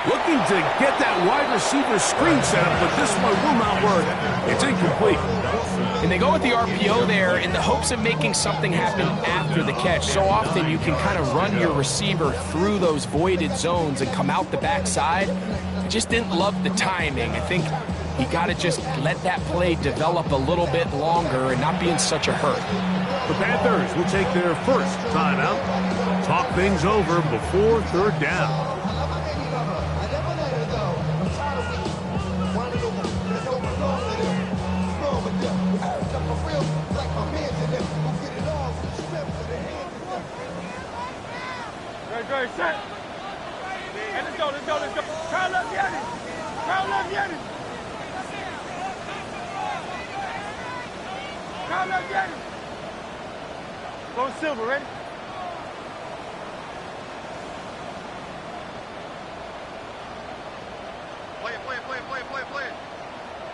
Looking to get that wide receiver screen set up, but this one will not work. It's incomplete. And they go with the RPO there in the hopes of making something happen after the catch. So often you can kind of run your receiver through those voided zones and come out the backside. I just didn't love the timing. I think you got to just let that play develop a little bit longer and not be in such a hurry. The Panthers will take their first timeout. Talk things over before third down. Set. And let's go. Crowd love Yannis. Crowd love Yannis. Go Silver, ready? Play it.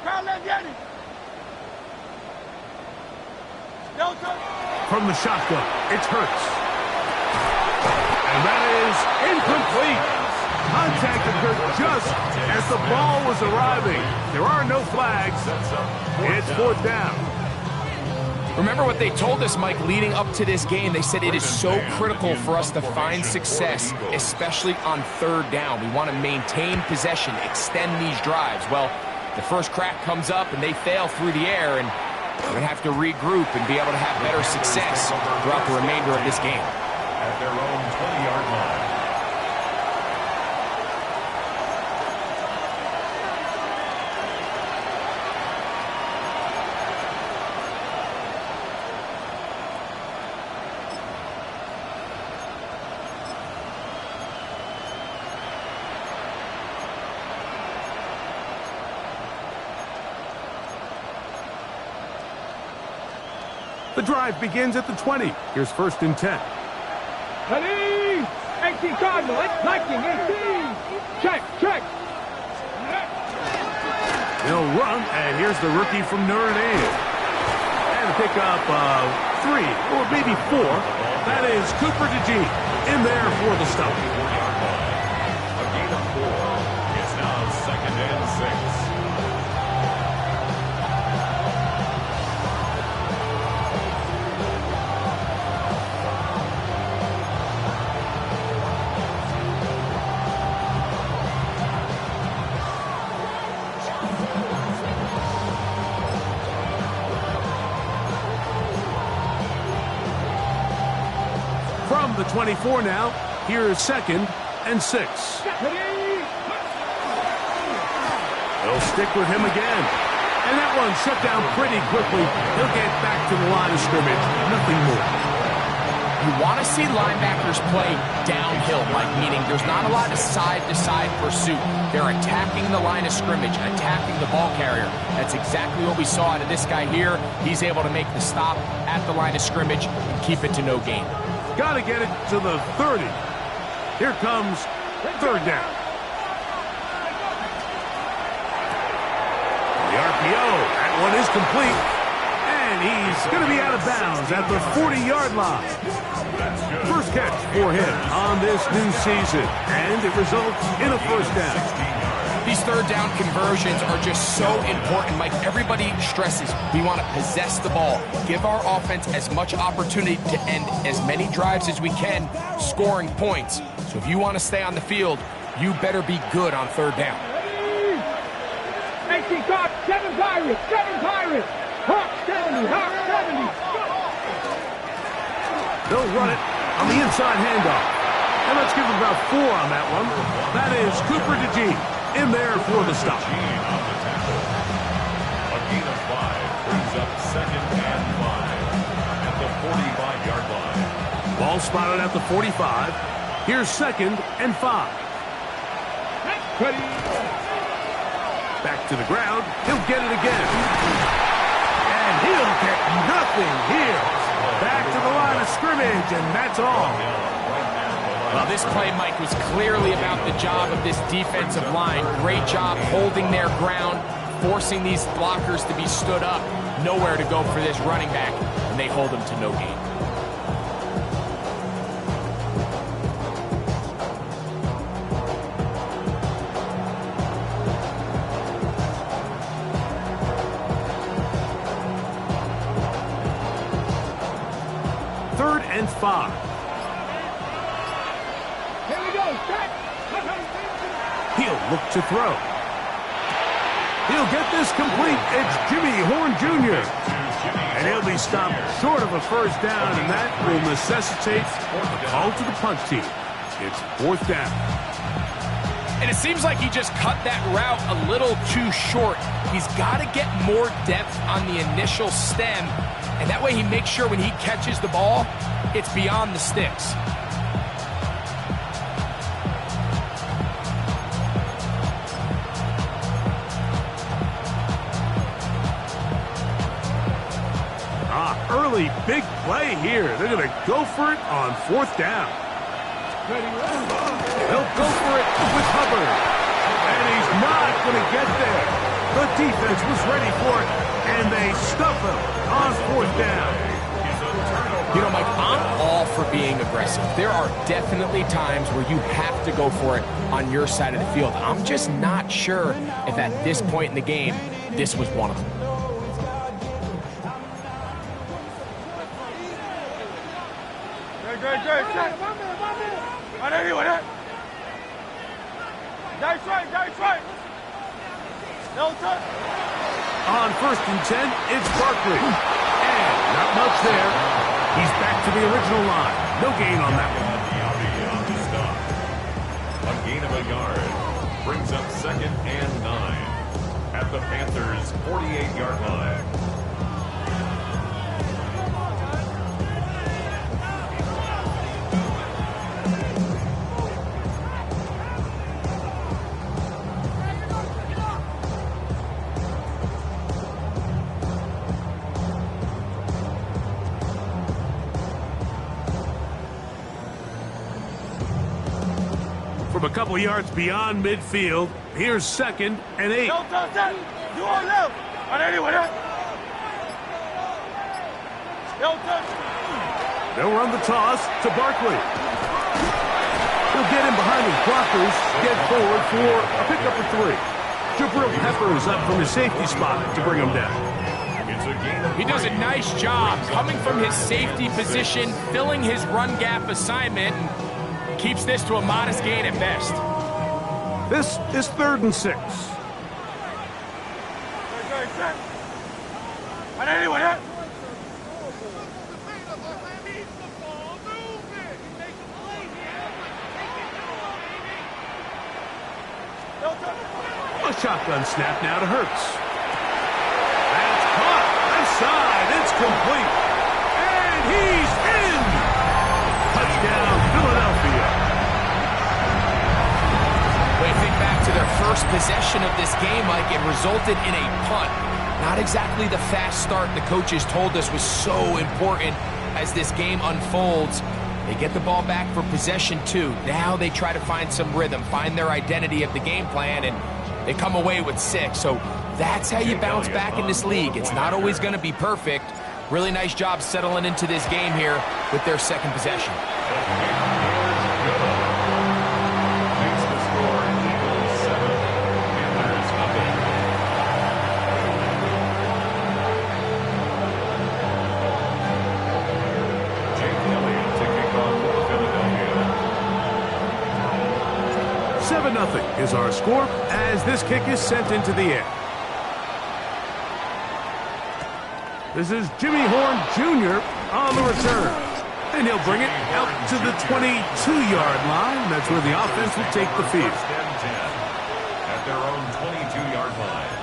Crowd love Yannis. Delta. From the shotgun, it's Hurts. And that is incomplete. Contact occurred just as the ball was arriving. There are no flags. It's fourth down. Remember what they told us, Mike, leading up to this game. They said it is so critical for us to find success, especially on third down. We want to maintain possession, extend these drives. Well, the first crack comes up and they fail through the air, and we're going to have to regroup and be able to have better success throughout the remainder of this game. At their own 20-yard line. The drive begins at the 20. Here's first and 10. Ready? 18 Cardinal, it's Viking, 18. Check. They'll run, and here's the rookie from Notre Dame. And pick up 3, or maybe 4. That is Cooper DeGene in there for the stop. A gain of 4. It's now second and 6. From the 24 now, here's second and 6. They'll stick with him again. And that one shut down pretty quickly. He'll get back to the line of scrimmage. Nothing more. You want to see linebackers play downhill, Mike, meaning there's not a lot of side-to-side pursuit. They're attacking the line of scrimmage, attacking the ball carrier. That's exactly what we saw out of this guy here. He's able to make the stop at the line of scrimmage and keep it to no gain. Got to get it to the 30. Here comes third down. The RPO, that one is complete. And he's going to be out of bounds at the 40-yard line. First catch for him on this new season. And it results in a first down. These third down conversions are just so important, Mike. Everybody stresses we want to possess the ball, give our offense as much opportunity to end as many drives as we can, scoring points. So if you want to stay on the field, you better be good on third down. 18 Card, 7 Pirates. Hawk 70. They'll run it on the inside handoff. And let's give them about 4 on that one. That is Cooper DeGene in there for the stop. A gain of 5 brings up second and 5 at the 45-yard line. Ball spotted at the 45. Here's second and 5. Back to the ground. He'll get it again. And he'll get nothing here. Back to the line of scrimmage, and that's all. Well, this play, Mike, was clearly about the job of this defensive line. Great job holding their ground, forcing these blockers to be stood up. Nowhere to go for this running back, and they hold him to no gain. 5. Here we go. Set. He'll look to throw. He'll get this complete. It's Jimmy Horn Jr. And he'll be stopped short of a first down, and that will necessitate a call to the punt team. It's 4th down. And it seems like he just cut that route a little too short. He's got to get more depth on the initial stem, and that way he makes sure when he catches the ball, it's beyond the sticks. Early big play here. They're going to go for it on 4th down. They'll go for it with Hubbard. And he's not going to get there. The defense was ready for it, and they stuff him on 4th down. You know, Mike, I'm all for being aggressive. There are definitely times where you have to go for it on your side of the field. I'm just not sure if at this point in the game, this was one of them. Great. On anyone, eh? That's right. No touch. On 1st and 10, it's Barkley. And not much there. He's back to the original line. No gain on that one. A gain of a yard brings up 2nd and 9 at the Panthers' 48-yard line. From a couple yards beyond midfield, here's 2nd and 8. No touch that. You on left. On anyone, eh? No touch. They'll run the toss to Barkley. He'll get in behind his blockers, get forward for a pickup of 3. Jabril Peppers up from his safety spot to bring him down. He does a nice job coming from his safety position, filling his run gap assignment, and keeps this to a modest gain at best. This is 3rd and 6. Set. On anyone, eh? A shotgun snap now to Hurts. That's caught. Left side. It's complete. And he's in. Touchdown, Philadelphia. When you think back to their first possession of this game, Mike, it resulted in a punt. Not exactly the fast start the coaches told us was so important as this game unfolds. They get the ball back for possession 2. Now they try to find some rhythm, find their identity of the game plan, and they come away with 6. So that's how you bounce back in this league. It's not always going to be perfect. Really nice job settling into this game here with their 2nd possession. Makes the score Eagles 7, Panthers nothing. Jake Elliott to kick off for Philadelphia. 7-0 is our score as this kick is sent into the air. This is Jimmy Horn Jr. on the return. And he'll bring it out to the 22-yard line. That's where the offense will take the field. 1st and 10 at their own 22-yard line.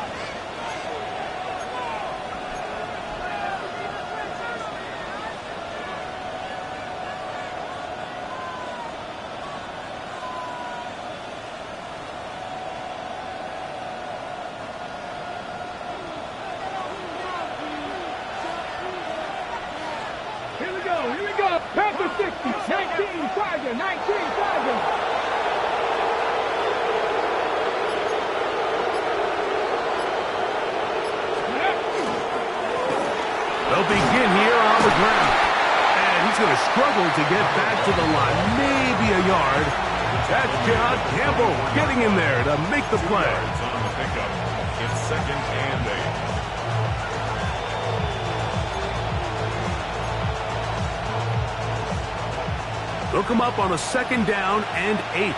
Here we go. Panther 60, 19, Tiger, 19, Tiger. They'll begin here on the ground. And he's going to struggle to get back to the line, maybe a yard. That's John Campbell getting in there to make the play. On the pickup. It's 2nd and 8. They'll come up on a 2nd down and 8.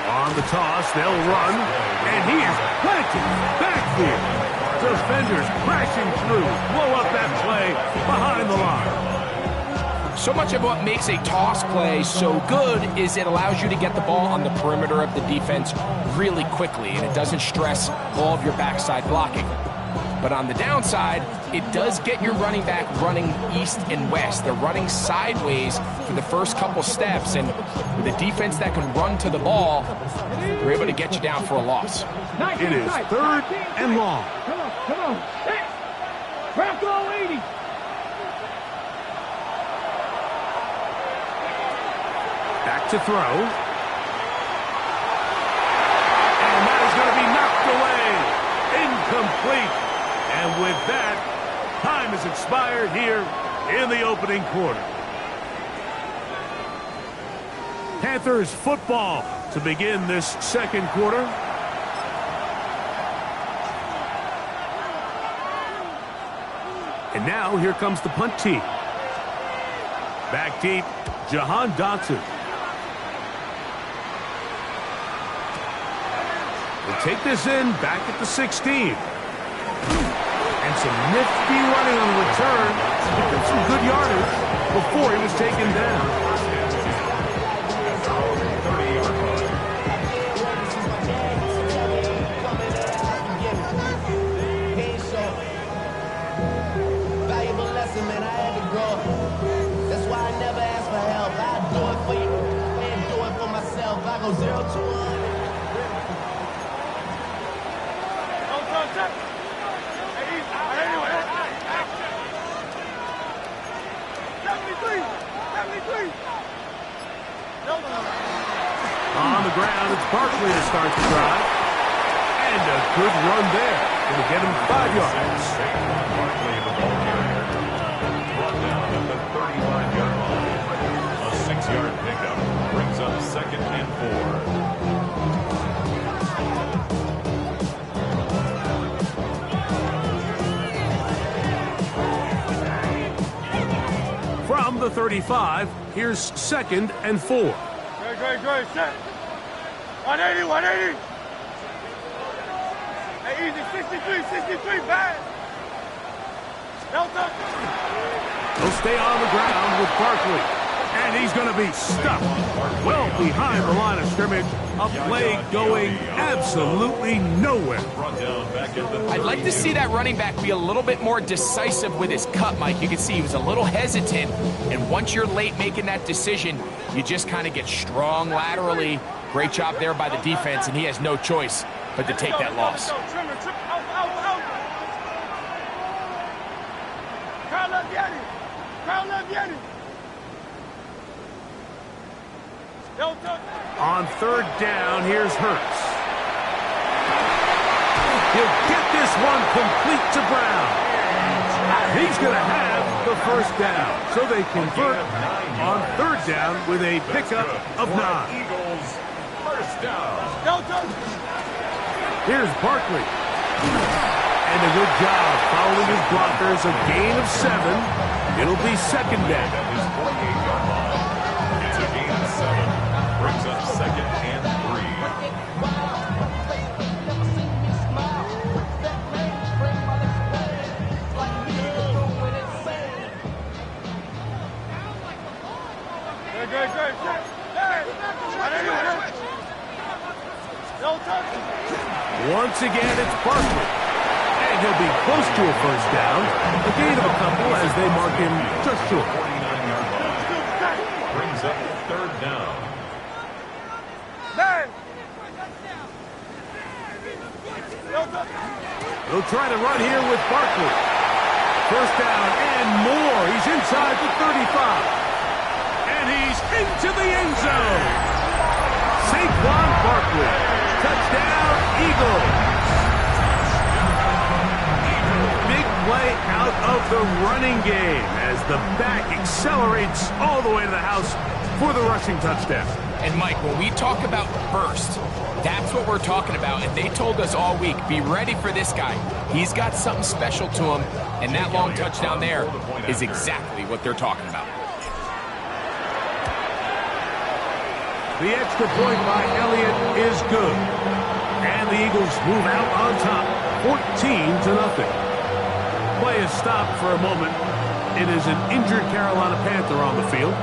On the toss, they'll run, and he is planted backfield. Defenders crashing through, blow up that play behind the line. So much of what makes a toss play so good is it allows you to get the ball on the perimeter of the defense really quickly, and it doesn't stress all of your backside blocking. But on the downside, it does get your running back running east and west. They're running sideways for the first couple steps, and with a defense that can run to the ball, they're able to get you down for a loss. It is 3rd and long. Come on. Crack all 80. Back to throw. And that is going to be knocked away. Incomplete. And with that, time has expired here in the opening quarter. Panthers football to begin this 2nd quarter. And now here comes the punt team. Back deep, Jahan Dotson. We'll take this in back at the 16. And some nifty running on the return. Picked up some good yardage before he was taken down. Valuable lesson, man. I had to grow up. That's why I never ask for help. I do it for you and do it for myself. I go 0 to 100. On the ground, it's Barkley to start the drive. And a good run there. Going to get him 5 yards. Barkley, the ball carrier, brought down at the 35-yard line. A 6-yard pickup brings up 2nd and 4. From the 35, here's 2nd and 4. Great. Set. 180. Hey, easy. 63, bad. Delta. He'll stay on the ground with Barkley. And he's going to be stuck well behind the line of scrimmage. A play going absolutely nowhere. I'd like to see that running back be a little bit more decisive with his cut, Mike. You can see he was a little hesitant, and once you're late making that decision, you just kind of get strong laterally. Great job there by the defense, and he has no choice but to take that loss. On 3rd down, here's Hurts. He'll get this one complete to Brown. He's going to have the 1st down. So they convert on 3rd down with a pickup of 9. Eagles, 1st down. Here's Barkley. And a good job following his blockers. A gain of 7. It'll be 2nd down. At his 48-yard line. It's a gain of 7. Brings up 2nd and 3. Once again, it's Barkley. And he'll be close to a 1st down. A gain of a couple as they mark him just short. 49-yard line. Brings up 3rd down. They'll try to run here with Barkley. 1st down and more. He's inside the 35. And he's into the end zone. Saquon Barkley. Touchdown, Eagles. Big play out of the running game as the back accelerates all the way to the house for the rushing touchdown. And Mike, when we talk about burst, that's what we're talking about. And they told us all week, be ready for this guy. He's got something special to him, And that long touchdown there is exactly what they're talking about. The extra point by Elliott is good. And the Eagles move out on top, 14-0. Play is stopped for a moment. It is an injured Carolina Panther on the field.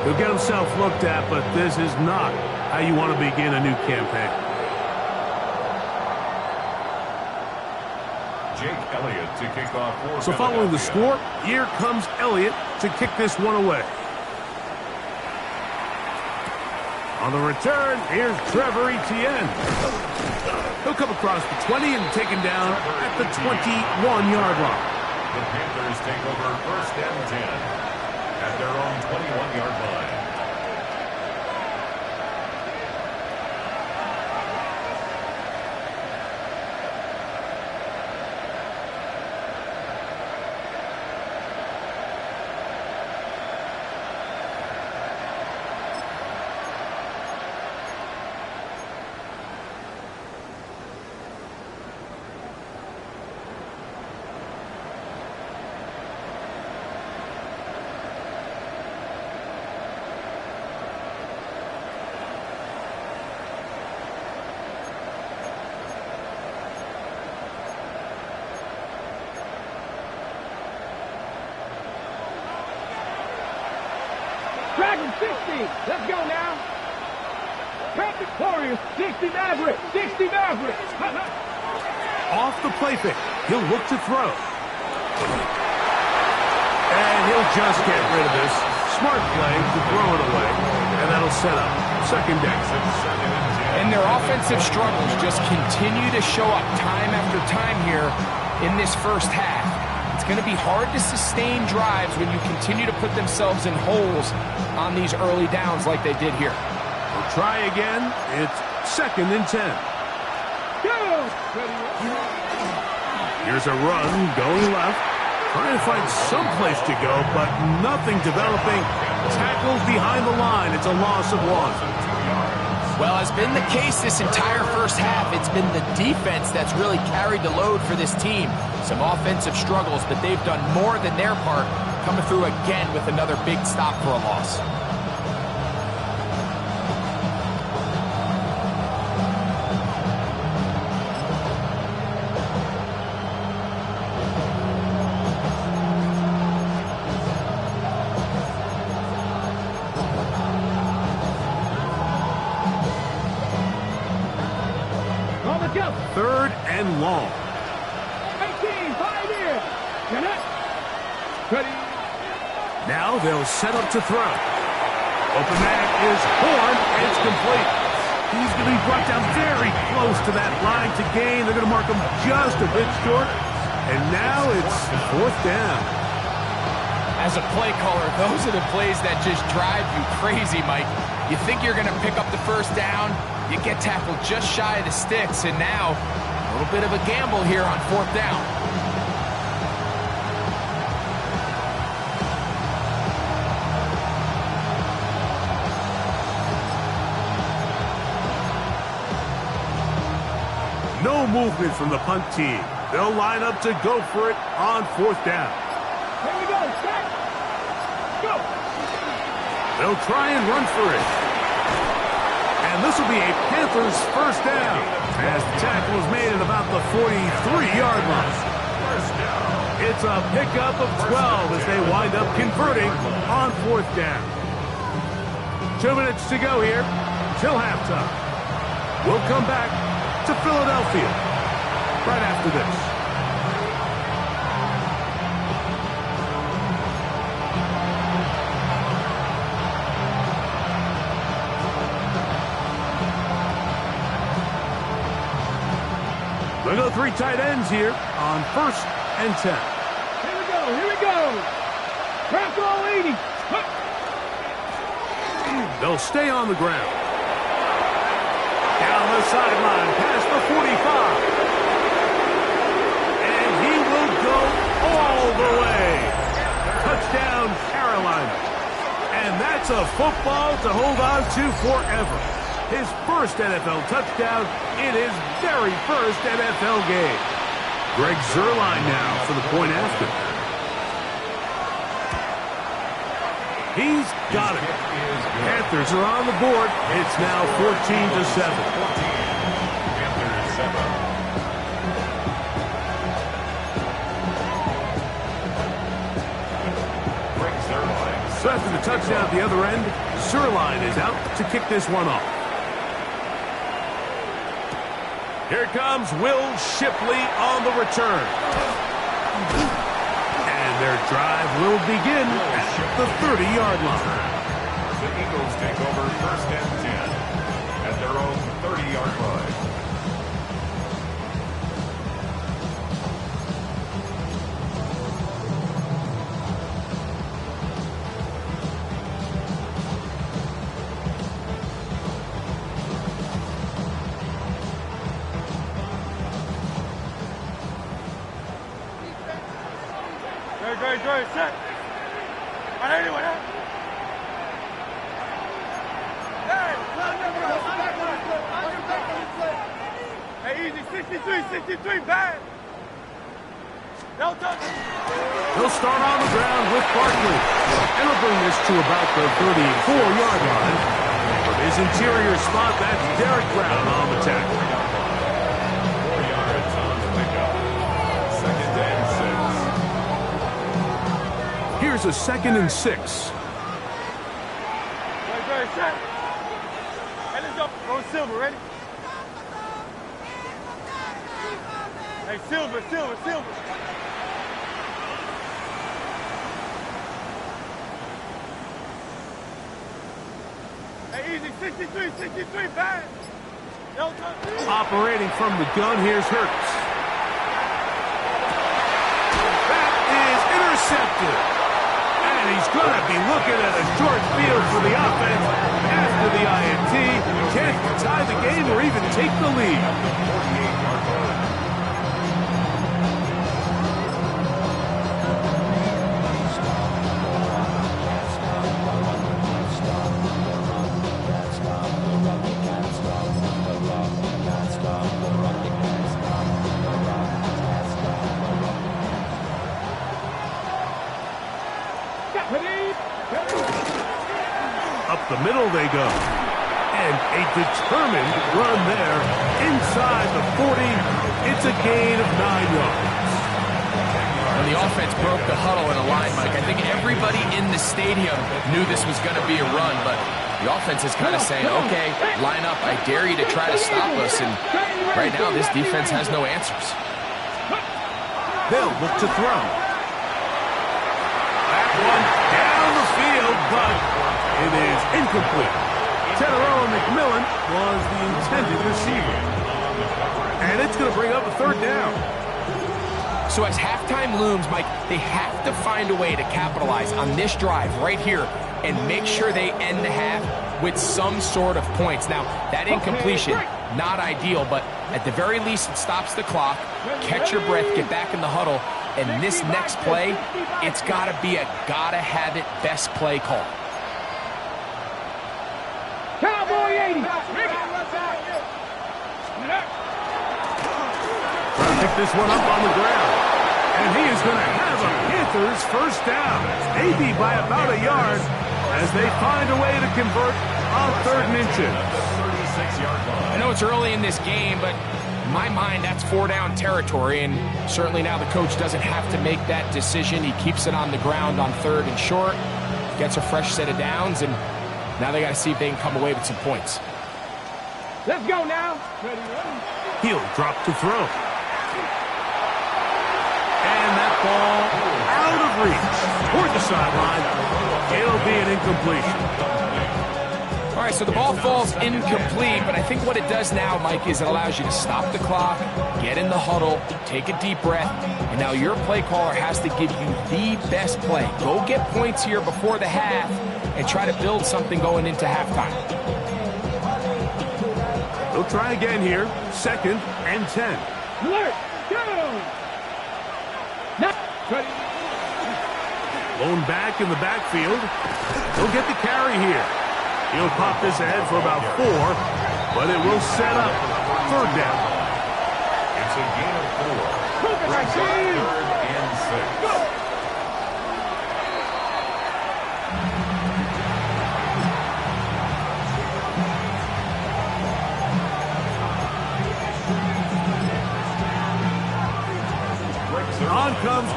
He'll get himself looked at, but this is not how you want to begin a new campaign. Jake Elliott to kick off for So following the score, here comes Elliott to kick this one away. On the return, here's Trevor Etienne. He'll come across the 20 and taken down at the 21-yard line. The Panthers take over 1st and 10 at their own 21-yard line. Dragon 60. Let's go now. Patrick Warriors 60 Maverick. 60 Maverick. Off the play fake. He'll look to throw. And he'll just get rid of this. Smart play to throw it away. And that'll set up 2nd down. And their offensive struggles just continue to show up time after time here in this first half. It's going to be hard to sustain drives when you continue to put themselves in holes on these early downs like they did here. We'll try again. It's 2nd and 10. Go! Here's a run going left. Trying to find some place to go, but nothing developing. Tackles behind the line. It's a loss of 1. Well, as been the case this entire first half, it's been the defense that's really carried the load for this team. Some offensive struggles, but they've done more than their part, coming through again with another big stop for a loss. On the jump. 3rd and long. 18. Pioneer. Connect. Ready. Now they'll set up to throw. Open man is Horn, and it's complete. He's going to be brought down very close to that line to gain. They're going to mark him just a bit short. And now it's 4th down. As a play caller, those are the plays that just drive you crazy, Mike. You think you're going to pick up the 1st down, you get tackled just shy of the sticks, and now a little bit of a gamble here on 4th down. No movement from the punt team. They'll line up to go for it on 4th down. Here we go. Set. Go. They'll try and run for it. And this will be a Panthers 1st down as the tackle is made at about the 43-yard line. It's a pickup of 12 as they wind up converting on 4th down. 2 minutes to go here till halftime. We'll come back to Philadelphia right after this. They'll go 3 tight ends here on 1st and 10. Here we go. Here we go. Craft all 80. They'll stay on the ground. Down the sideline, past the 45. And he will go all the way. Touchdown, Carolina. And that's a football to hold on to forever. His first NFL touchdown in his very first NFL game. Greg Zuerlein now for the point after. He's got it. Panthers are on the board. It's now 14-7. Panthers 7. So after the touchdown at the other end, Zerline is out to kick this one off. Here comes Will Shipley on the return. And their drive will begin at the 30-yard line. The Eagles take over 1st and 10 at their own 30-yard line. Great, set. Anyway, hey, easy, 63, bad. No touch. He'll start on the ground with Barkley. And he'll bring this to about the 34-yard line. From his interior spot, that's Derek Brown on the tackle. 4 yards on the pickup. 2nd and 6. Here's a 2nd and 6. Great, set. Hey, let's go. Go Silver, ready? Hey, Silver. Hey, easy, 63, bad. No touch. Operating from the gun, here's Hurts. That is intercepted. And he's going to be looking at a short field for the offense after the INT. Can't tie the game or even take the lead. 48-yard line. Up the middle they go. And a determined run there inside the 40. It's a gain of 9 yards. When the offense broke the huddle in a line, Mike, I think everybody in the stadium knew this was going to be a run, but the offense is kind of saying, okay, line up. I dare you to try to stop us. And right now, this defense has no answers. They'll look to throw. That one down the field, but it is incomplete. Teteroa McMillan was the intended receiver. And it's going to bring up a 3rd down. So as halftime looms, Mike, they have to find a way to capitalize on this drive right here and make sure they end the half with some sort of points. Now, that incompletion, not ideal, but at the very least, it stops the clock. Catch your breath, get back in the huddle, and this next play, it's got to be a gotta-have-it best play call. Cowboy 80. Pick this one up on the ground. And he is going to have a Panthers 1st down. Maybe by about a yard as they find a way to convert on 3rd and inches. 36-yard line. I know it's early in this game, but in my mind, that's 4-down territory, and certainly now the coach doesn't have to make that decision. He keeps it on the ground on 3rd and short, gets a fresh set of downs, and now they got to see if they can come away with some points. Let's go now. He'll drop to throw. And that ball out of reach toward the sideline. It'll be an incompletion. All right, so the ball falls incomplete, but I think what it does now, Mike, is it allows you to stop the clock, get in the huddle, take a deep breath, and now your play caller has to give you the best play. Go get points here before the half and try to build something going into halftime. They'll try again here. 2nd and 10. Alert, go! Blown back in the backfield. He'll get the carry here. He'll pop this ahead for about 4, but it will set up 3rd down. It's a gain of 4. Brings up 3rd and 6.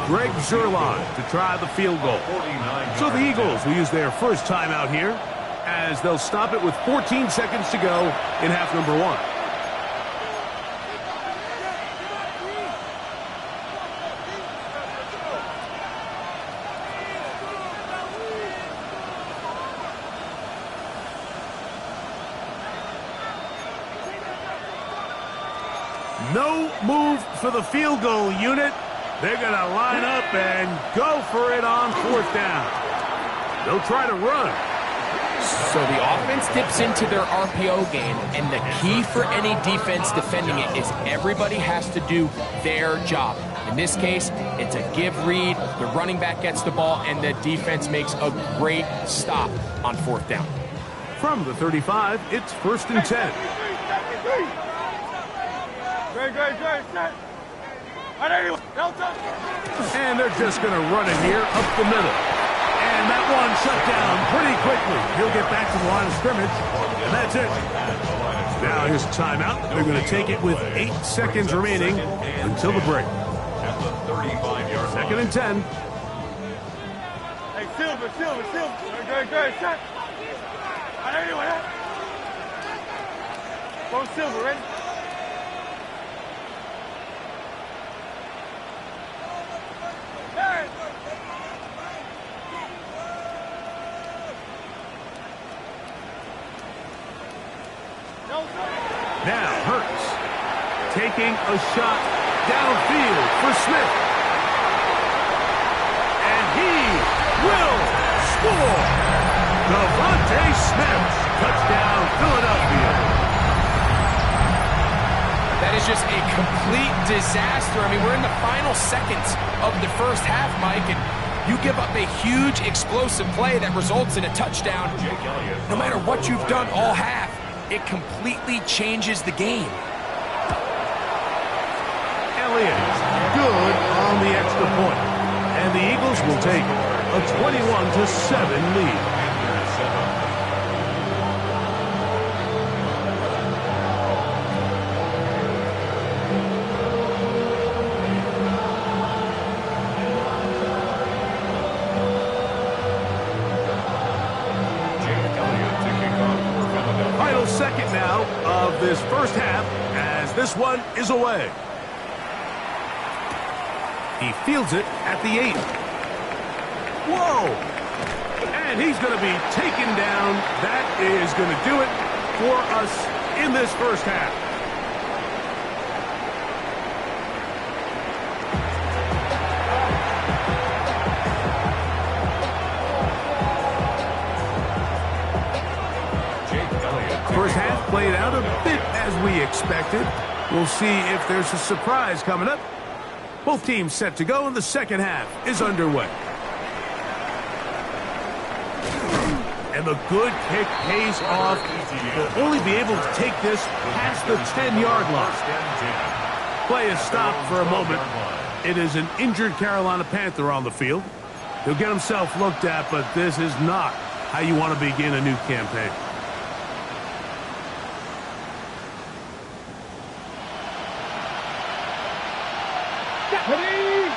Greg Zerline to try the field goal. So the Eagles will use their first timeout here as they'll stop it with 14 seconds to go in half number 1. No move for the field goal unit. They're going to line up and go for it on 4th down. They'll try to run. So the offense dips into their RPO game, and the key for any defense defending it is everybody has to do their job. In this case, it's a give read, the running back gets the ball, and the defense makes a great stop on 4th down. From the 35, it's 1st and 10. And they're just going to run it here up the middle. And that one shut down pretty quickly. He'll get back to the line of scrimmage, and that's it. Now here's a timeout. They're going to take it with 8 seconds remaining until the break. At the 35-yard line. 2nd and 10. Hey, Silver. Good. Shot. Go Silver, ready? Now Hurts taking a shot downfield for Smith. And he will score. Devontae Smith, touchdown Philadelphia. That is just a complete disaster. I mean, we're in the final seconds of the first half, Mike, and you give up a huge explosive play that results in a touchdown. No matter what you've done all half, it completely changes the game. Elliott, good on the extra point. And the Eagles will take a 21-7 lead. Final second now of this first half as this one is away. He fields it at the 8. Whoa! And he's going to be taken down. That is going to do it for us in this first half. First half played out a bit as we expected. We'll see if there's a surprise coming up. Both teams set to go, and the second half is underway. And the good kick pays off. They'll only be able to take this past the 10-yard line. Play is stopped for a moment. It is an injured Carolina Panther on the field. He'll get himself looked at, but this is not how you want to begin a new campaign. Deputy!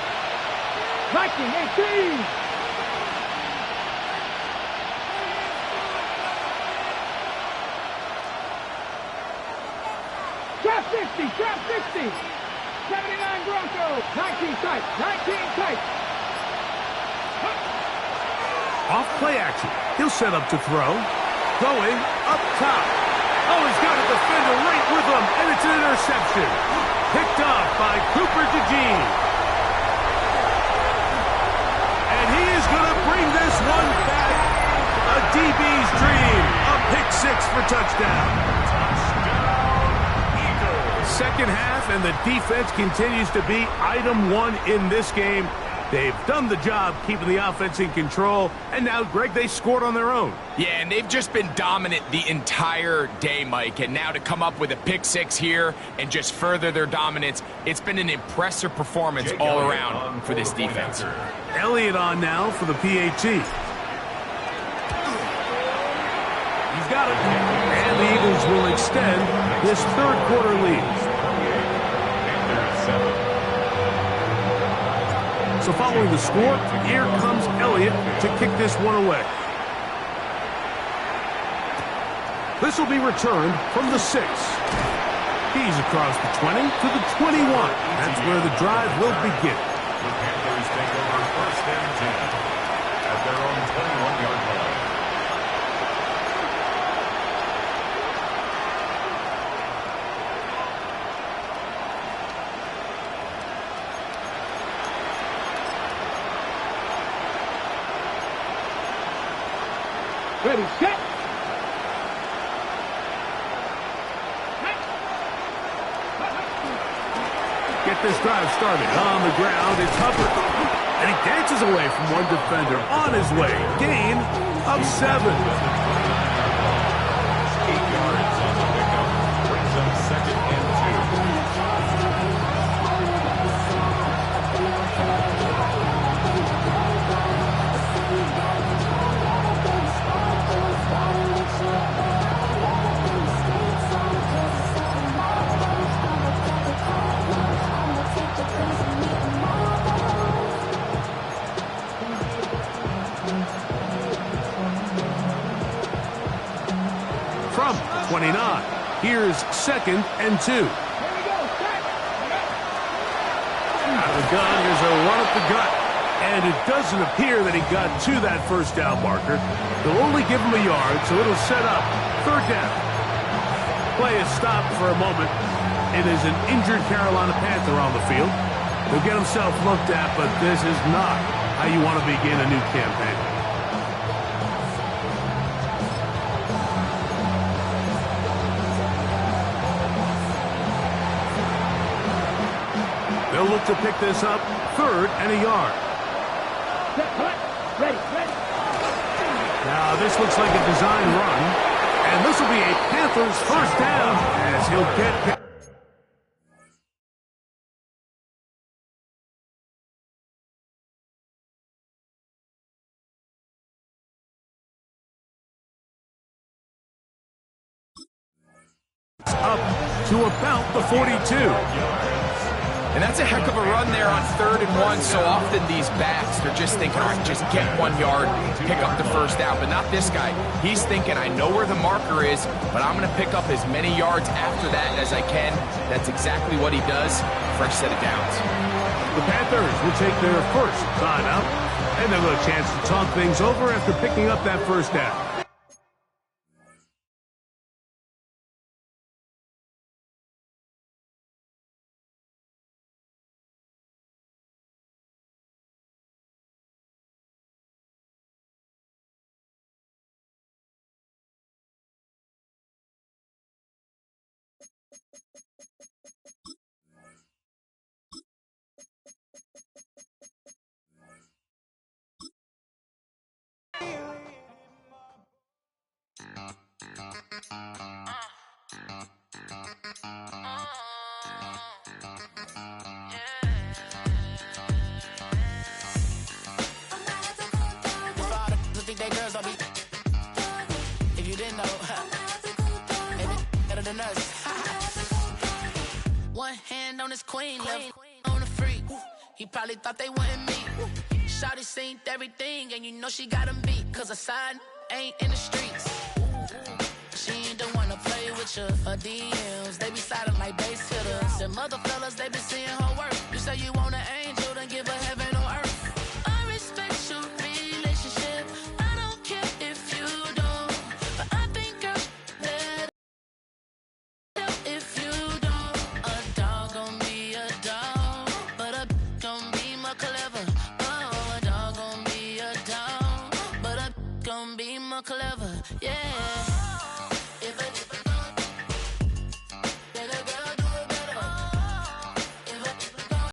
Viking 18! Trap 60! 79 Broncos! 19 tight! Off play action. He'll set up to throw. Going up top. Oh, he's got a defender right with him, and it's an interception. Picked off by Cooper DeJean. And he is going to bring this one back. A DB's dream. A pick six for touchdown. Second half, and the defense continues to be item one in this game. They've done the job keeping the offense in control, and now, Greg, they scored on their own. Yeah, and they've just been dominant the entire day, Mike, and now to come up with a pick six here and just further their dominance, it's been an impressive performance all around for this defense. Elliott on now for the PAT. He's got it, and the Eagles will extend this third quarter lead. So following the score, here comes Elliott to kick this one away. This will be returned from the 6. He's across the 20 to the 21. That's where the drive will begin. The Panthers take over 1st and 10 at their own 21-yard line. Ready, set. Get this drive started. On the ground, it's Hubbard. And he dances away from one defender on his way. Gain of 7. 8 yards on the pickup. Brings up 2nd and 29. Here's 2nd and 2. Here we go, set. Out of the gun, here's a run up the gut. And it doesn't appear that he got to that first down marker. They'll only give him a yard, so it'll set up 3rd down. Play is stopped for a moment. It is an injured Carolina Panther on the field. He'll get himself looked at, but this is not how you want to begin a new campaign. They'll look to pick this up 3rd and a yard. Set, cut. Ready, ready. Now, this looks like a design run, and this will be a Panthers 1st down as he'll get... up to about the 42. And that's a heck of a run there on 3rd and 1. So often these backs, they're just thinking, all right, just get 1 yard, pick up the 1st down. But not this guy. He's thinking, I know where the marker is, but I'm going to pick up as many yards after that as I can. That's exactly what he does. Fresh set of downs. The Panthers will take their first timeout, and they'll have a chance to talk things over after picking up that 1st down. If you didn't know, better than us. One hand on his queen, left on the freak. He probably thought they wouldn't meet. Shawty seen everything, and you know she got him beat. Cause her side ain't in the streets. She ain't the one to play with you. Her DMs, they be sliding like base hitters. And mother fellas, they be seeing her work. You say you want an angel, then give her heaven on earth. I respect your relationship. I don't care if you don't. But I think girl, that if you don't. A dog gon' be a dog, but a gon' be more clever. Oh, a dog gon' be a dog, but a gon' be more clever. Yeah.